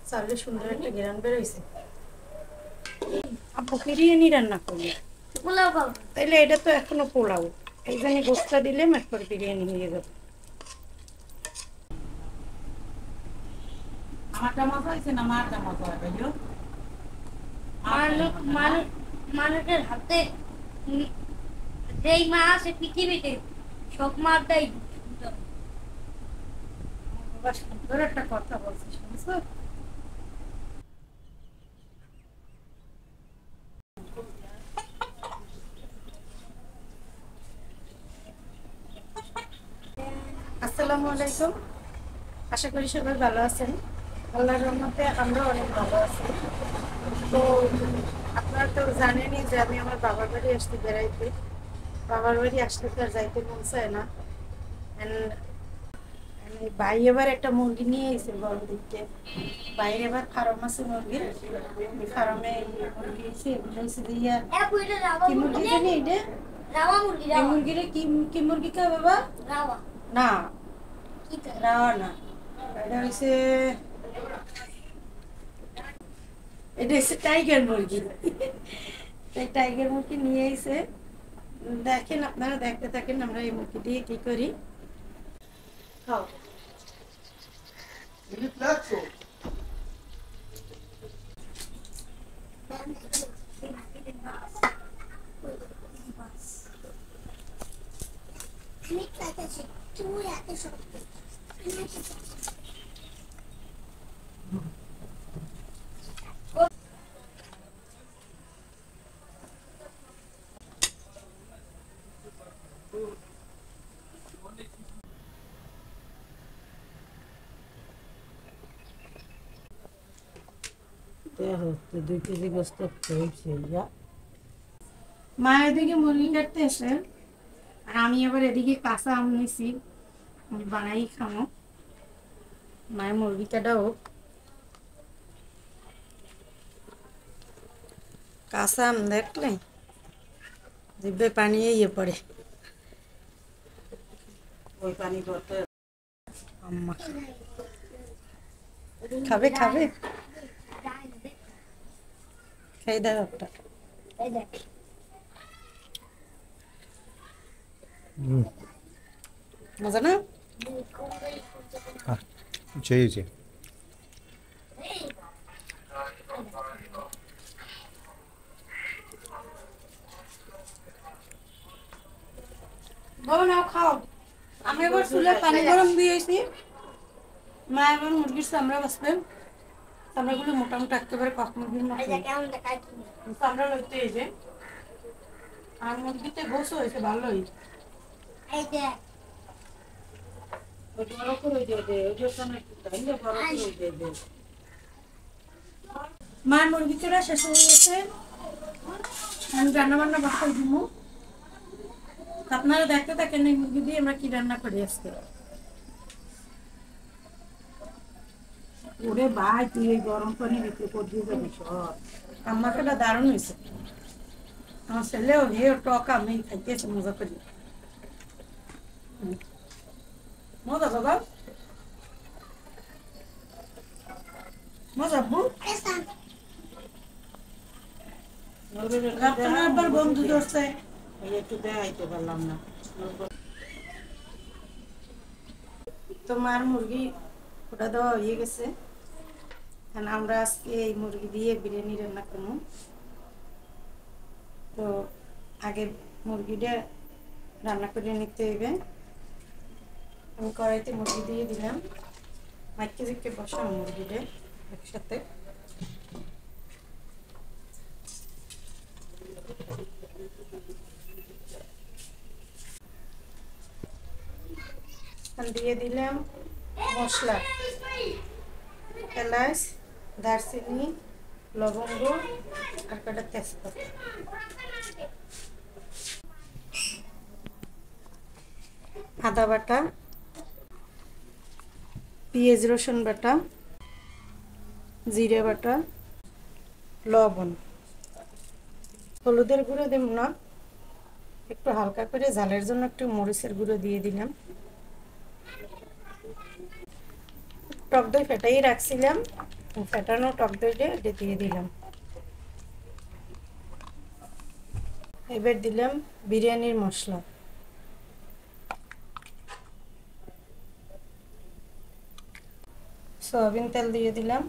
চালে সুন্দর একটা গ্রান বের হয়েছে। আপু বিরিয়ানি রান্না করবে পোলাও খাবো, তাইলে এটা তো এখনো পোলাও, এই জন্য গোস্তা দিলে এরপর বিরিয়ানি হয়ে যাবে। আমারটা মজা হয়েছে না মারটা মজা হয় ভাইও? মানুষের হাতে যেই মা আছে পৃথিবীতে সব মাটাই সুন্দর। বাবা সুন্দর একটা কথা বলছে, শুনছো? আসসালামু আলাইকুম, আশা করি সবাই ভালো আছেন। আল্লাহর রহমতে আমরা অনেক ভালো আছি। তো আপনারা তো জানেনই যে আমি আমার বাবার বাড়ি আসতে বেড়াইতে, বাবার বাড়ি আসলে তো আর যাইতে মন চায় না। ভাই এবার একটা মুরগি নিয়ে এসে বড় দিকে, বাইরে এবার ফার্ম আছে মুরগির, ফার্মে মুরগি এসে এগুলো এসে দিয়া কি মুরগি জানি এটা এই মুরগিরে কি কি মুরগি খাবে বাবা? না রাওয়া না, এটা হচ্ছে টাইগার মুরগি। টাইগার মুরগি নিয়ে এসে দেখেন, আপনারা দেখতে থাকেন আমরা এই মুরগি দিয়ে কি করি। খাও দেখো 2 কেজি গোস্ত হয়েছে ইয়া। মা এদিকে মুরগি কাটতে এসে আর আমি আবার এদিকে কাঁচা আম নিছি, আমি বানাই খামো। মায়ের মুরগি কাটা হোক, কাঁচা আম দেখলে জিভে পানি ইয়ে পড়ে। ওই পানি করতে আম্মা খাবে খাবে, খাই দাও একটা। মজা না? చేయి বাবা নাও খাও। আমি এবার চুলে পানি গরম দিয়েছি, মা এবার মুরগির চামড়া বাঁচবেন। চামড়াগুলো মোটামুটি একেবারে কক মুরগির মতো চামড়া লইতে হইবে। আর মুরগিতে গোস হয়েছে ভালোই। বড় করে দিয়ে দে, ওই যে সময় তাইলে বড় করে দিয়ে দে। মার মুরগি চোরা শেষ হয়ে গেছে, আমি রান্না বান্না বাসায় দিব। আপনারা দেখতে থাকেন এই মুরগি দিয়ে আমরা কি রান্না করি আজকে। ওরে ভাই তুই এই গরম পানি ভিতরে করে দিয়ে যাবি সব। আমাকে এটা দারুণ হয়েছে, আমার ছেলেও হে টক আমি খাইতেছে মজা করি। মজা বাবা, মজা বু। আপনার আবার বন্ধু ধরছে, একটু দেখাইতে পারলাম না। তোমার মুরগি ওটা দেওয়া হয়ে গেছে। এখন আমরা আজকে এই মুরগি দিয়ে বিরিয়ানি রান্না করবো। তো আগে মুরগিটা রান্না করে নিতে হইবে। আমি কড়াইতে মুরগি দিয়ে দিলাম, মাইকে জিকে বসাম মুরগিটা একসাথে। দিয়ে দিলাম মশলা, এলাচ, দারচিনি, লবঙ্গ আর কটা তেজপাতা। আদা বাটা, পেঁয়াজ রসুন বাটা, জিরে বাটা, লবণ, হলুদের গুঁড়ো দেব না, একটু হালকা করে ঝালের জন্য একটু মরিচের গুঁড়ো দিয়ে দিলাম। টক দই ফেটাই রাখছিলাম, ফেটানো টক দইটা এটা দিয়ে দিলাম। এবার দিলাম বিরিয়ানির মশলা, সয়াবিন তেল দিয়ে দিলাম,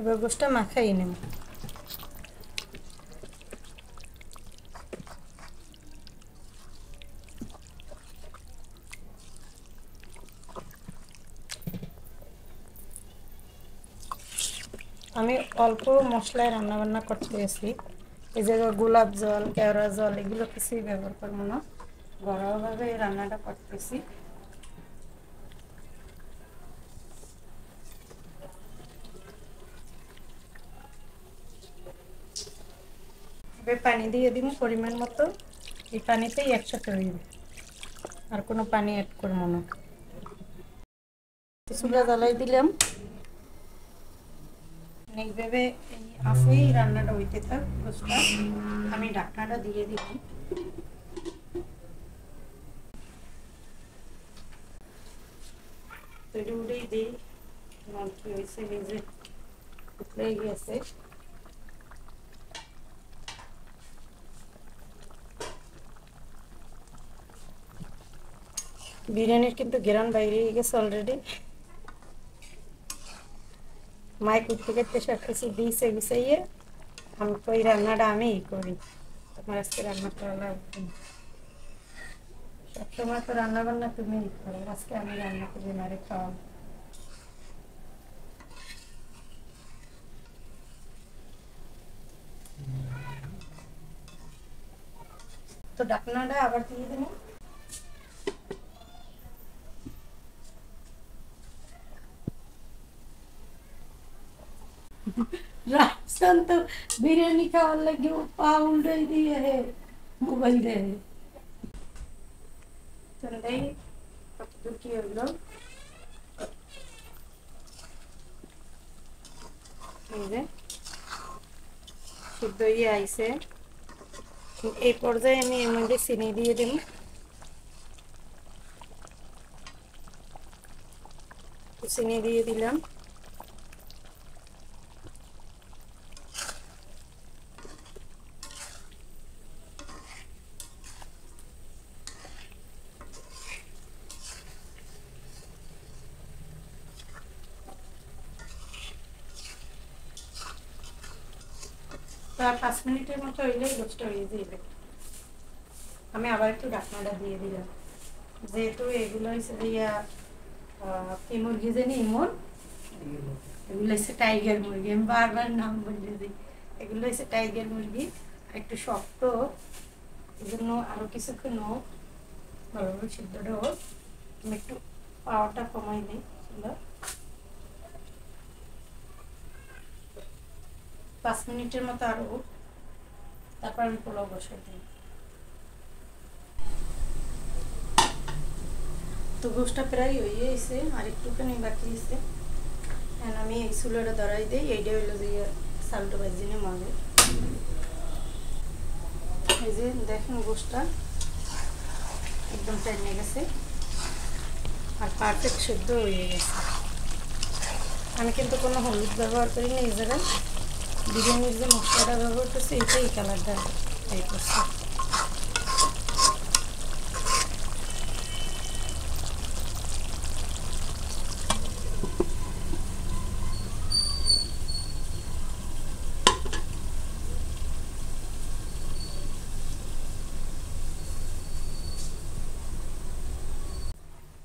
এবার গোশটা মাখাই নেব। আমি অল্প মশলায় রান্না বান্না করতেছি, এই জায়গায় গোলাপ জল, কেওড়া জল এগুলো কিছুই ব্যবহার করবো না, ঘরোয়াভাবে রান্নাটা করতেছি। এবার পানি দিয়ে দিব পরিমাণ মতো, এই পানিতেই একসাথে হইবে, আর কোনো পানি অ্যাড করবো না। চুলা জ্বালাই দিলাম, এইভাবে এই আফেই রান্নাটা হইতে থাক। আমি ঢাকনাটা দিয়ে দিব। তৈরি উঠেই দিই, কি হয়েছে ভেজে উঠলে গিয়েছে। বিরিয়ানির কিন্তু ঘেরান বাইরে গেছে অলরেডি। মাইক উঠতে করতে সব কিছু দিয়েছে গুছাইয়ে, আমি ওই রান্নাটা আমিই করি, তোমার আজকে রান্না করা লাগবে না। সবসময় তো রান্না বান্না তুমিই করো, আজকে আমি রান্না করি, মারে খাওয়া। তো ঢাকনাটা আবার দিয়ে দেবো। রাফসান তো বিরিয়ানি খাওয়ার লাগে পা উল্টাই দিয়ে হে মোবাইল দেয়। তাহলে কতদূর কি হলো, এই যে সিদ্ধ হয়ে আইছে। এই পর্যায়ে আমি এর মধ্যে চিনি দিয়ে দেব। চিনি দিয়ে দিলাম। প্রায় 5 মিনিটের মতো হইলেই গোশটা হয়ে যাবে। আমি আবার একটু ঢাকনাটা দিয়ে দিলাম, যেহেতু এগুলো হচ্ছে দিয়া কি মুরগি জানি ইমন, এগুলো হচ্ছে টাইগার মুরগি, আমি বারবার নাম বলে দিই। এগুলো হচ্ছে টাইগার মুরগি, একটু শক্ত, এই জন্য আরো কিছুক্ষণ হোক, ভালোভাবে সিদ্ধটা হোক। আমি একটু পাওয়াটা কমাই দিই, 5 মিনিটের মতো আরো হোক, তারপর আমি পোলাও বসাই দিই। তো গোশটা প্রায় হয়ে গেছে, আর একটুখানি বাকি আছে। আমি এই চুলাটা ধরাই দিই, এইটা হইলো যে চালটা বাজিনে মাঝে। এই যে দেখেন গোশটা একদম টেনে গেছে আর পারফেক্ট সিদ্ধ হয়ে গেছে। আমি কিন্তু কোনো হলুদ ব্যবহার করি না, এই জায়গায় বিরিয়ানির যে মশলাটা ব্যবহার করছি এইটাই কালারটা এই করছে।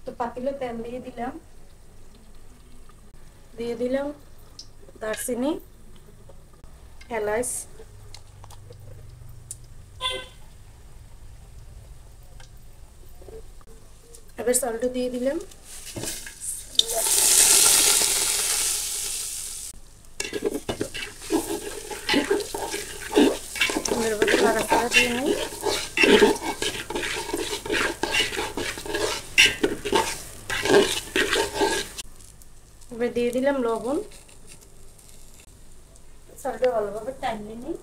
তো পাতিলে তেল দিয়ে দিলাম দারচিনি, এলাচ, এবার সল্ট দিয়ে দিলাম। নাড়াচাড়া দিয়ে নিই। এবার দিয়ে দিলাম লবণ, সল্টে ভালোভাবে টানিয়ে নিই।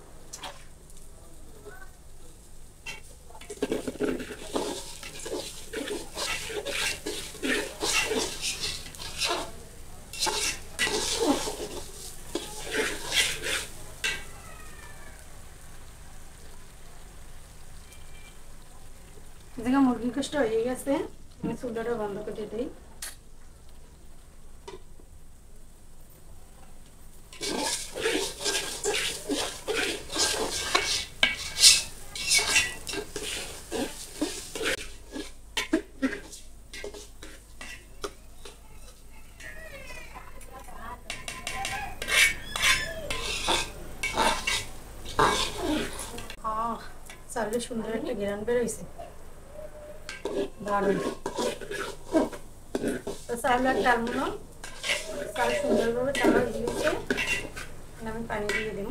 যথেষ্ট হয়ে গেছে, আমি চুলাটা বন্ধ করে দিই। চালে সুন্দর একটা ঘ্রাণ বেরোইছে, দারুণ। তো চাল আর টালবো না, চাল সুন্দরভাবে টালা দিয়েছে, আমি পানি দিয়ে দিব।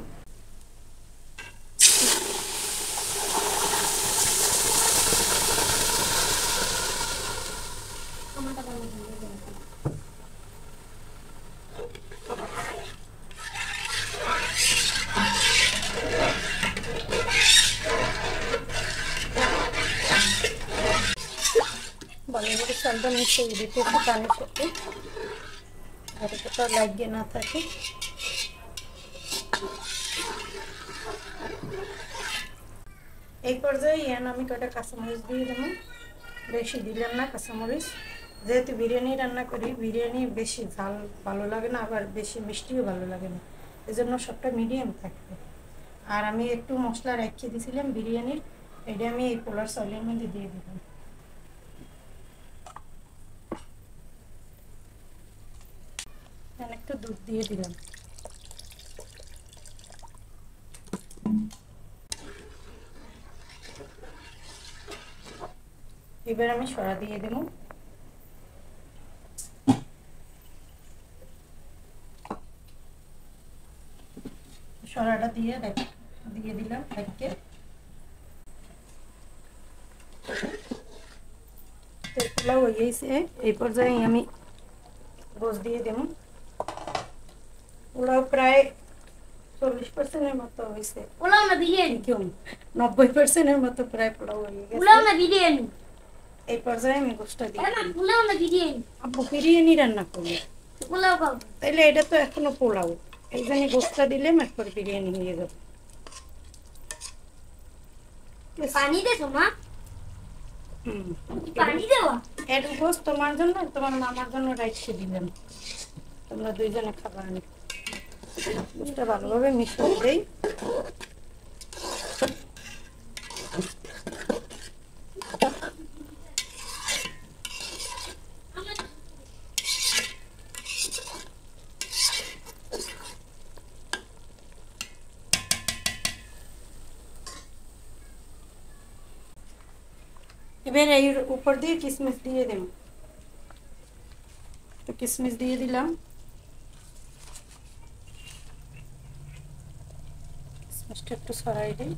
ভালোভাবে চালটা মিশিয়ে দিতে একটু পানির সাথে, যাতে কোথাও লাগিয়ে না থাকে। এই পর্যায়ে আমি কটা কাঁচামরিচ দিয়ে দেবো, বেশি দিলাম না কাঁচামরিচ, যেহেতু বিরিয়ানি রান্না করি, বিরিয়ানি বেশি ঝাল ভালো লাগে না, আবার বেশি মিষ্টিও ভালো লাগে না, এজন্য সবটা মিডিয়াম থাকবে। আর আমি একটু মশলা রেখে দিয়েছিলাম বিরিয়ানির, এটা আমি এই পোলার চালের মধ্যে দিয়ে দিলাম। একটু দুধ দিয়ে দিলাম। এবার আমি সরা দিয়ে দেব। সরাটা দিয়ে দিলাম ঢেকে। পোলাও হয়ে গেছে, এই পর্যায়ে আমি গোশ দিয়ে দেব। পোলাও প্রায় 40% মতো হয়েছে। পোলাও না বিরিয়ানি? 90% মতো প্রায় পোলাও হয়ে গেছে। পোলাও না বিরিয়ানি? এই পর্যায়ে আমি গোশটা দিয়ে দিই। পোলাও না বিরিয়ানি? আব্বু বিরিয়ানি রান্না করবে। পোলাও খাবো। তাইলে এটা তো এখনো পোলাও, এই জন্য গোশটা দিলে এরপর বিরিয়ানি হয়ে যাবে। পানি দে মা। পানি দেওয়া? এর গোশ তোমার জন্য, তোমার মামার জন্য রাইখে দিলাম, তোমরা দুইজনে খাবার আনি। গোশটা ভালোভাবে মিশিয়ে দেই। এবার এর উপর দিয়ে কিশমিশ দিয়ে দেব। তো কিশমিশ দিয়ে দিলাম, কিশমিশটা একটু ছড়াই দিই।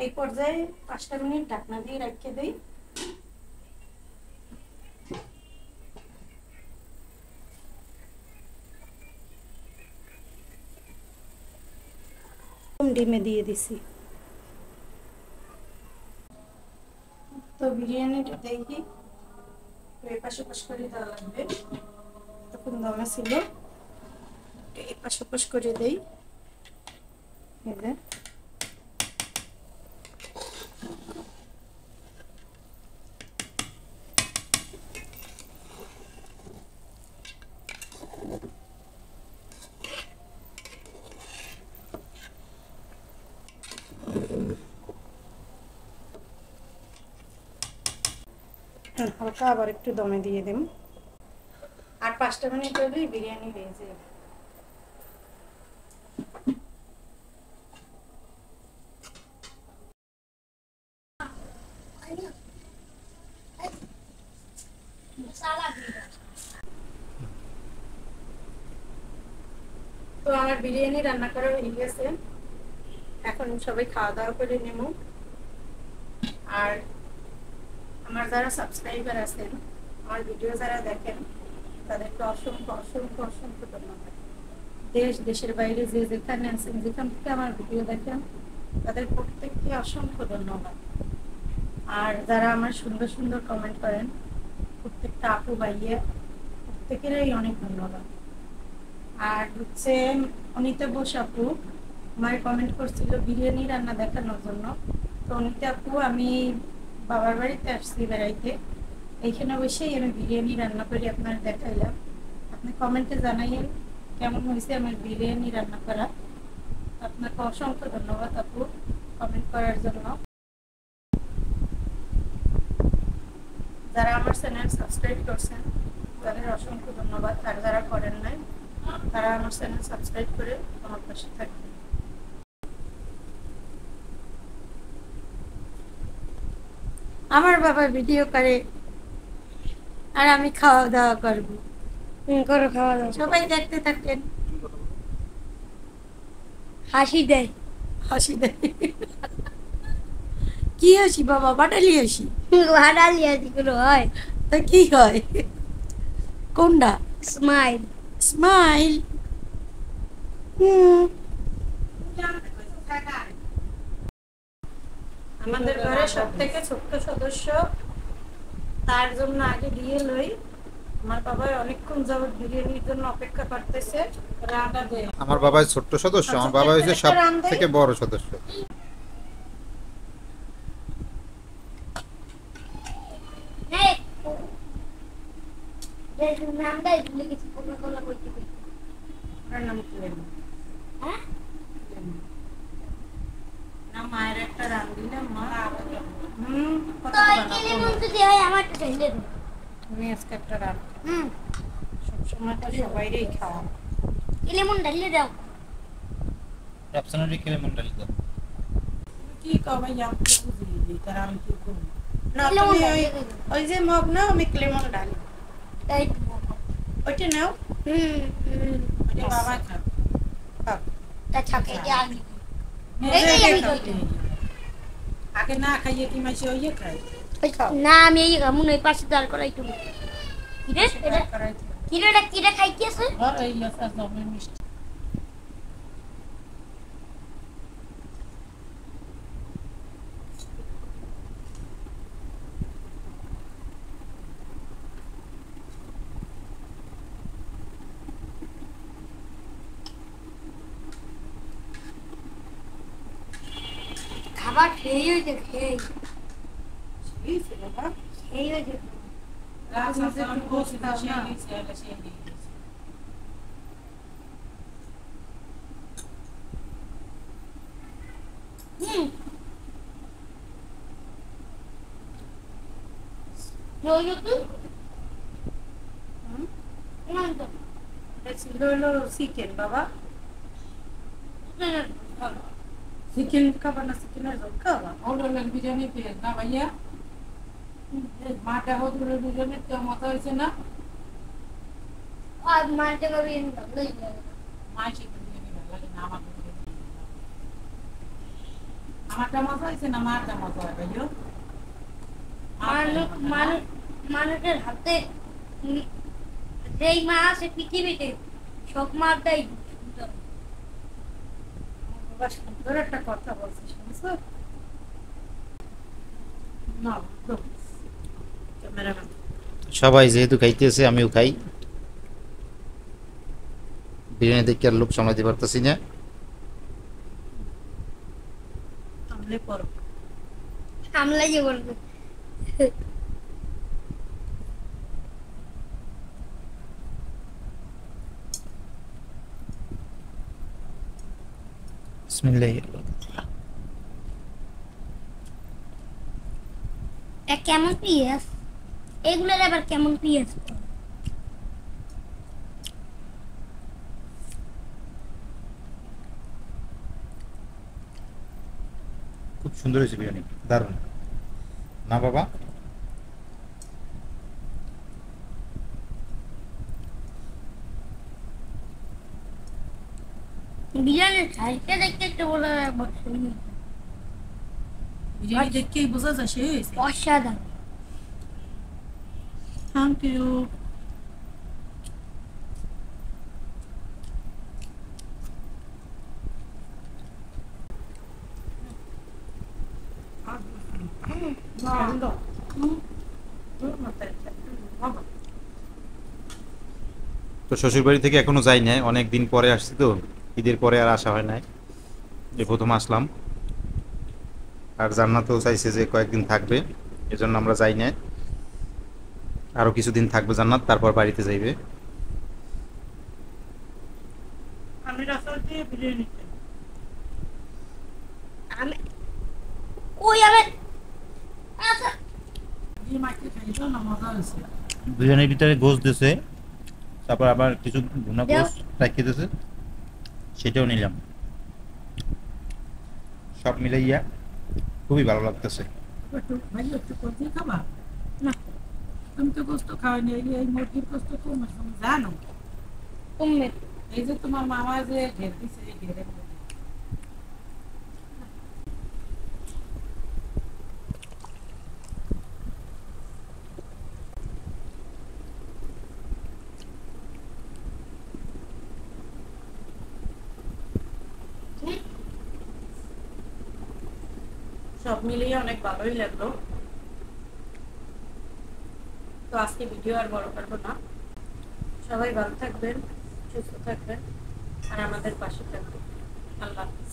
এই পর্যায়ে 5টা মিনিট ঢাকনা দিয়ে রেখে দেই। ডিমে দিয়ে দিছি। তো বিরিয়ানিটা দেখি এই পাশে পাশ করে দেওয়া লাগবে, তখন দমে ছিল, এই পাশে পাশ করে দেই। হালকা আবার একটু দমে দিয়ে দেব, আর 5টা মিনিট হলেই বিরিয়ানি হয়ে যাবে। তো আমার বিরিয়ানি রান্না করা হয়ে গেছে, এখন সবাই খাওয়া দাওয়া করে নেব। আর আমার যারা সাবস্ক্রাইবার আছেন, আমার ভিডিও যারা দেখেন, তাদেরকে অসংখ্য অসংখ্য অসংখ্য ধন্যবাদ। দেশ দেশের বাইরে যে যেখানে আছেন, যেখান থেকে আমার ভিডিও দেখেন, তাদের প্রত্যেককে অসংখ্য ধন্যবাদ। আর যারা আমার সুন্দর সুন্দর কমেন্ট করেন, প্রত্যেকটা আপু ভাইয়ে প্রত্যেকেরই অনেক ধন্যবাদ। আর হচ্ছে অনিতা বোস আপু, আমার কমেন্ট করছিল বিরিয়ানি রান্না দেখানোর জন্য। তো অনিতা আপু, আমি বাবার বাড়িতে আসছি বেড়াইতে, এইখানে বসেই আমি বিরিয়ানি রান্না করে আপনার দেখাইলাম। আপনি কমেন্টে জানাইয়েন কেমন হয়েছে আমার বিরিয়ানি রান্না করা। আপনাকে অসংখ্য ধন্যবাদ আপু কমেন্ট করার জন্য। যারা আমার চ্যানেল সাবস্ক্রাইব করছেন তাদের অসংখ্য ধন্যবাদ, আর যারা করেন নাই তারা আমার চ্যানেল সাবস্ক্রাইব করে আমার পাশে থাকবেন। আমার বাবা ভিডিও করে আর আমি খাওয়া দাওয়া করবো। করো খাওয়া দাওয়া। সবাই দেখতে থাকেন। হাসি দেয়। হাসি দেয়। কি হাসি বাবা? বাটালি হাসি। হারালি হাসি গুলো হয়। তা কি হয়? কোনটা? স্মাইল। স্মাইল। আমাদের ঘরে সব থেকে ছোট্ট সদস্য, তার জন্য আগে দিয়ে লই। আমার বাবা অনেকক্ষণ যাবত বিরিয়ানির জন্য অপেক্ষা করতেছে। রান্না দে। আমার বাবা ছোট্ট সদস্য, আমার বাবা হচ্ছে সব থেকে বড় সদস্য। নামটাই ভুলে গেছি, কোকা-কোলা বলতে বলতে। ওনার নাম কি জানি? না, মায়ের একটা রান দিলাম মা। কত তো এই বানাবো? লেমন যদি হয় আমারটা ঢেলে দাও। আমি আজকে একটা রান। হুম, সবসময় তো সবাইরেই খাওয়া। এই লেমন ঢেলে দাও। অ্যাবসলিউটলি কেমন ডালি দাও। কি কবাই আমি বুঝিনি তার আমি কি করব। না, লেমন তুমি ঢালি ওই- দাও। ওই যে মগ নাও, আমি লেমন ঢালি। তাই তো বাবা। ওইটা নাও। ওটা বাবা খাবে। খাও। তা ছাকে যে আমি। মেয়ে এই আমি খাবে। কইতাম। আগে না খাইয়ে কি মাসে ওই খায়। ওই খাও। না আমি এই গামুন ওই পাশে দাঁড় করাই তুমি। কিরে এটা করাইতে হবে। কিরে খাইতেছে? আর এই আছে জমের মিষ্টি। খাবার খেয়ে হইছে খেয়ে। এই যে বাবা, খেয়ে হইছে। রাত আছে আমি বসে বসে গেছি এটা সেই গেছি। হুম। রইলো তুই? হুম, না তো। এটা ছিল হলো চিকেন বাবা। চিকেন খাবা না? চিকেনের ঝোল খাবা? হোটেলের বিরিয়ানি পেয়ে না ভাইয়া? মাটা হোটেলের বিরিয়ানি তো মজা হয়েছে না? আর মারতে পারবি না। মায়ের বিরিয়ানি ভালো লাগে না আমার বিরিয়ানি। আমারটা মজা হয়েছে না মারটা মজা হয় ভাইয়া? মানুষের হাতে যেই মা আছে পৃথিবীতে সব মাটাই সুন্দর। বাবা সুন্দর একটা কথা বলছে, শুনছো? না, ক্যামেরাম্যান। সবাই যেহেতু খাইতেছে আমিও খাই। বিরিয়ানি দেখে আর লোভ সামলাতে পারতেছি না। আমলে পড়ো। আমলাই যে বলবো। বিসমিল্লাহির কেমন পিয়াস? এগুলোর আবার কেমন পিয়াস? খুব সুন্দর হয়েছে বিরিয়ানি, দারুণ না বাবা? বিরিয়ানির সাইজটা দেখতে একটু বলে বিরিয়ানি দেখেই বোঝা যায় সে হয়েছে। অসাধারণ। Thank you. তো শ্বশুর বাড়ি থেকে এখনো যাই নাই, অনেক দিন পরে আসছি তো, ঈদের পরে আর আসা হয় নাই। এই প্রথম আসলাম। আর জান্নাতও চাইছে যে কয়েকদিন থাকবে, এজন্য আমরা যাই না। আরো কিছুদিন থাকবে জান্নাত, তারপর বাড়িতে যাইবে। আমি রাস্তা দিয়ে বিরিয়ানি খাই। আমি কই আমি আচ্ছা দিয়ে মাকে খাইছো না, মজা হয়েছে। বিরিয়ানির ভিতরে গোশ দিছে, তারপর আবার কিছু ভুনা দেও। গোশ রাখিয়ে দিছে, সেটাও নিলাম। সব মিলাইয়া খুবই ভালো লাগতেছে। একটু ভাই একটু করতেই খাবা না তুমি তো গোস্ত খাওয়াই না, এই মুরগির গোস্ত তোমার সঙ্গে জানো। তুমি এই যে তোমার মামা যে ঘের দিছে, এই ঘেরের মধ্যে সব মিলিয়ে অনেক ভালোই লাগলো। তো আজকে ভিডিও আর বড় করবো না। সবাই ভালো থাকবেন, সুস্থ থাকবেন, আর আমাদের পাশে থাকবেন। আল্লাহ হাফিজ।